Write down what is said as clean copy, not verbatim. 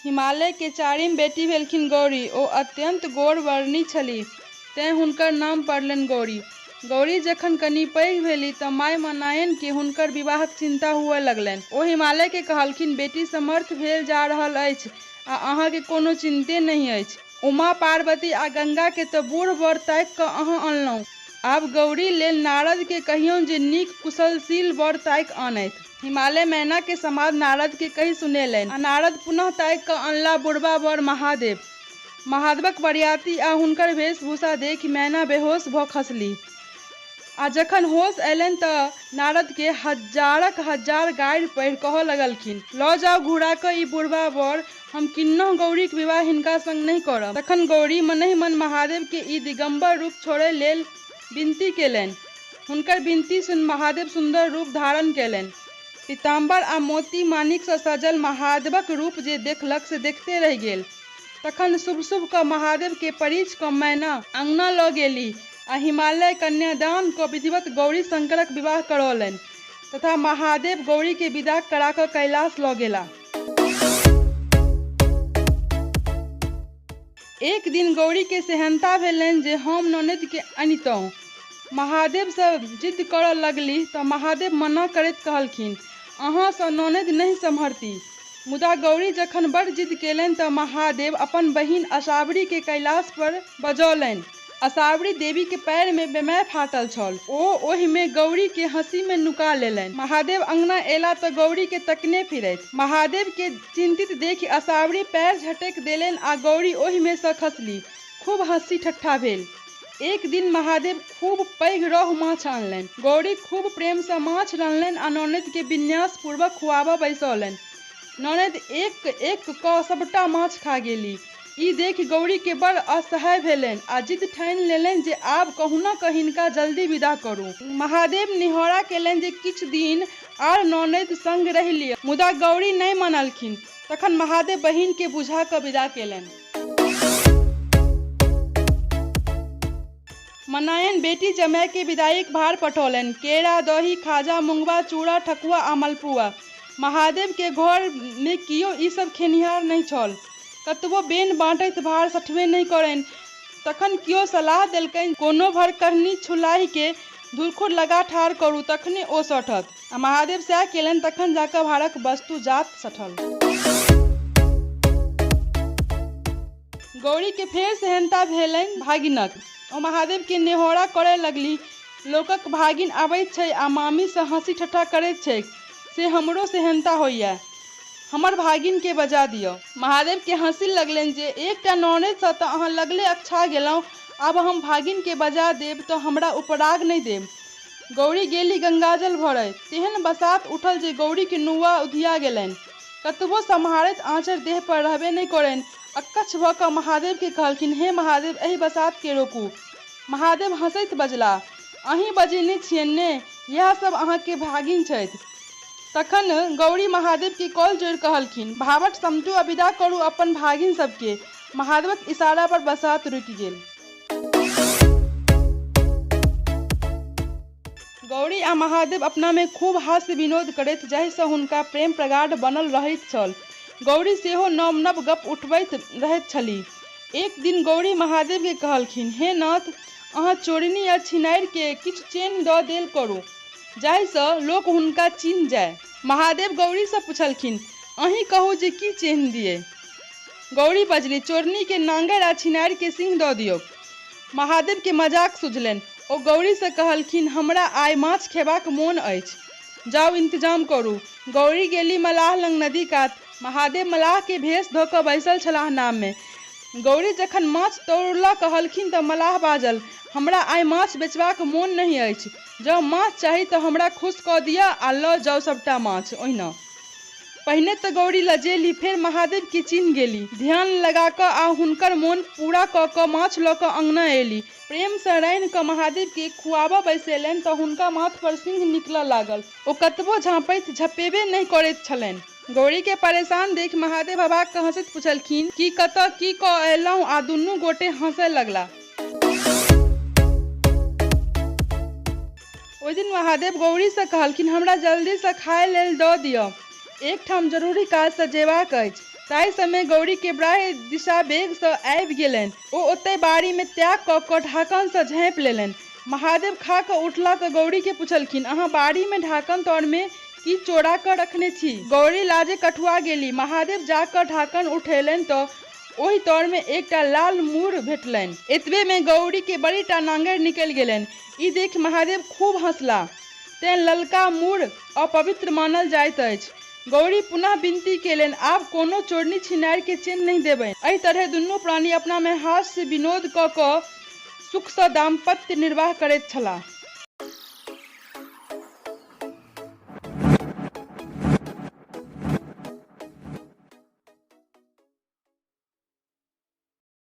हिमालय के चारिम बेटी भेलखिन गौरी। ओ अत्यंत गौर वर्णी छलीह, तें हुनकर नाम पड़लनि गौरी। गौरी जखन कनि पैघ भेलीह तऽ माय मनायन के हुनकर विवाहक चिंता हुअ लगलनि। ओ हिमालय के कहलखिन, बेटी समर्थ भेल जा रहल अछि आ अहाँ के कोनो चिंते नहीं अछि। उमा, पार्वती आ गंगा के तऽ बूढ़ बर ताकि कऽ अहाँ अनलहुँ, आब गौरी लेल नारद के कहियौन जे नीक कुशलशील बर ताकि आनथि। हिमालय मैना के समाद नारद के कहि सुनेलनि आ नारद पुनः ताकि कऽ अनला बुढ़बा बर महादेव। महादेवक बरियाती आ हुनकर वेशभूषा देखि मैना बेहोश भऽ खसलीह आ जखन होश अयलनि तऽ नारद के हजारक हजार गारि पढ़ि कहऽ लगलखिन, लऽ जाउ घुरा कऽ ई बुढ़बा बर, हम किन्नहुँ गौरीक विवाह हिनका संग नहि करब। तखन गौरी मनहि मन महादेव के ई दिगंबर रूप छोड़य लेल विनती केलनि। हुनकर विनती सुनि महादेव सुंदर रूप धारण केलनि। पीताम्बर आ मोती माणिक सँ सजल महादेवक रूप जे देखलक से देखते रहि गेल। तखन शुभ शुभ कऽ महादेव के परिछ कऽ मैना अंगना लऽ गेली आ हिमालय कन्यादान कऽ विधिवत गौरी शंकरक विवाह करौलनि तथा महादेव गौरी के विदा करा कऽ कैलाश लऽ गेला। एक दिन गौरी के सेहनता भेलनि जे हम ननद के अनितहुँ। महादेव सँ जिद करऽ लगलीह तऽ महादेव मना करैत कहलखिन, अहाँ सँ ननद नहीं सम्हरती। मुदा गौरी जखन बड़ जिद केलनि तऽ महादेव अपन बहिन असावरी के कैलाश पर बजौलनि। असावरी देवी के पैर में बेमै फाटल छल। ओ ओहि में गौरी के हंसी में नुका लेलनि। महादेव अंगना एला तऽ गौरी के तकने फिरैत। महादेव के चिंतित देखि असावरी पैर झटकि देलनि आ गौरी ओहि में सँ खसली। खूब हंसी ठट्ठा भेल। एक दिन महादेव खूब पैघ रोहु माछ आनलनि। गौरी खूब प्रेम सँ माछ रान्हलनि आ ननद के विन्यास पूर्वक खुआबऽ बैसौलनि। ननद एक एक कऽ सबटा माछ खा गेली। ई देखि गौरी के बड़ असहाय भेलनि आ जिद ठानि लेलनि जे आब कहुना कऽ हिनका जल्दी विदा करू। महादेव निहोरा केलनि जे किछु दिन आर ननद संग रहि लिअ, मुदा गौरी नहि मानलखिन। तखन महादेव बहिन के बुझा कऽ विदा केलनि। मनायन बेटी जमाय के विदाईक भार पठौलनि। केरा, दही, खाजा, मुंगबा, चूड़ा, ठकुआ आ मलपुआ। महादेव के घर में कियो ई सब खेनिहार नहीं छल। कतबो बेन बाँटैत भार सठबे नहीं करनि। तखन कियो सलाह देलकनि, कोनो भरकरनी छुलाहि के धुरखुर लगा ठाढ़ करू, तखने ओ सठत। आ महादेव सएह केलनि। तखन जाकऽ भारक वस्तु जात सठल। गौरी के फेर सेहनता भेलनि भागिनक। ओ महादेव के नेहोरा करय लगली, लोकक भागिन आबैत छै आ मामी सँ हंसी ठट्ठा करैत छैक, से हमरो सेहनता होइए, हमर भागिन के बजा दियौ। महादेव के हंसी लगलनि जे एकटा ननद सँ तऽ अहाँ लगले अकछा गेलहुँ, आब हम भागिन के बजा देब तऽ हमरा उपराग नहीं देब। गौरी गेली गंगाजल भरय। तेहन बसात उठल जे गौरी के नुआ उधिया गेलनि। कतबो सम्हारैत आँचर देह पर रहबे नहीं करनि। अक्छ भऽ कऽ महादेव के कहलखिन, हे महादेव, एहि बसात के रोकू। महादेव हंसैत बजलाह, अहीं बजेने छियनि ने, इएह सब अहाँ के भागिन छथि। तखन गौरी महादेव के कल जोड़ि कहलखिन, भावट समझू आ विदा करू अपन भागिन सबके। महादेवक इशारा पर बसात रुकि गेल। गौरी आ महादेव अपना में खूब हास्य विनोद करैत, जाहि सँ हुनका प्रेम प्रगाढ़ बनल रहैत छल। गौरी सेहो नव नव गप उठबैत रहैत छलीह। एक दिन गौरी महादेव के कहलखिन, हे नाथ, अहाँ चोरनी या छिनारि के किछु चेन्ह दऽ देल करू, जाहि सँ लोक हुनका चिन्ह जाय। महादेव गौरी सँ पुछलखिन, अहीं कहू जे की चेन्ह दिए। गौरी बजली, चोरनी के नांगर आ छिनारि के सिंह दऽ दियौ। महादेव के मजाक सुझलनि। ओ गौरी सँ कहलखिन, हमरा आइ माछ खेबाक मोन अछि, जाउ इंतजाम करू। गौरी गेली मलाह लंग नदी कात। महादेव मलाह के भेष धऽ कऽ बैसल छलाह नाव में। गौरी जखन माछ तौरला कहलखिन तऽ मलाह बाजल, हमरा आइ माछ बेचबाक मोन नहीं अछि, जँ माछ चाही तऽ हमरा खुश कऽ दिअ आ लऽ जाउ सबटा माछ। ओहिना पहिने तऽ गौरी लजेली, फेर महादेव के चिन्ह गेली। ध्यान लगा कऽ आ हुनकर मोन पूरा कऽ कऽ माछ लऽ कऽ अंगना एली। प्रेम सँ रान्हि कऽ महादेव के खुआबऽ बैसेलनि तऽ हुनका माथ पर सिंह निकलऽ लागल। ओ कतबो झाँपैत झपेबे नहीं करैत छलनि। गौरी के परेशान देख महादेव अवाक कऽ हंसैत पुछलखिन, की कतऽ की कऽ अयलहुँ, आ दुनू गोटे हंसय लगला। ओहि दिन महादेव गौरी सँ कहलखिन, हमरा जल्दी सँ खाय लेल दऽ दिअ, एकठाम जरूरी काज सँ जेबाक अछि। ताहि समय गौरी के ब्राह्य दिशा बेग से आबि गेलनि। ओ ओतय बाड़ी में त्याग कऽ कऽ ढाकन से झाँपि लेलनि। महादेव खा कऽ उठला तऽ गौरी के पुछलखिन, अहाँ बाड़ी में ढाकन तर में की चोरा कऽ रखने छी? गौरी लाजे कठुआ गेली। महादेव जाकर ढाकन उठेलनि तऽ ओहि तर में एकटा लाल मूर भेटलनि। एतबे में गौरी के बड़ी टा नांगर निकलि गेलनि। ई देख महादेव खूब हंसला। तें ललका मूर अपवित्र मानल जाइत अछि। गौरी पुनः विनती केलनि, आब कोनो चोरनी छिनारि के चैन नहीं देबनि। एहि तरह दुनू प्राणी अपना में हास्य विनोद कऽ कऽ सुख सँ दाम्पत्य निर्वाह करैत छलाह।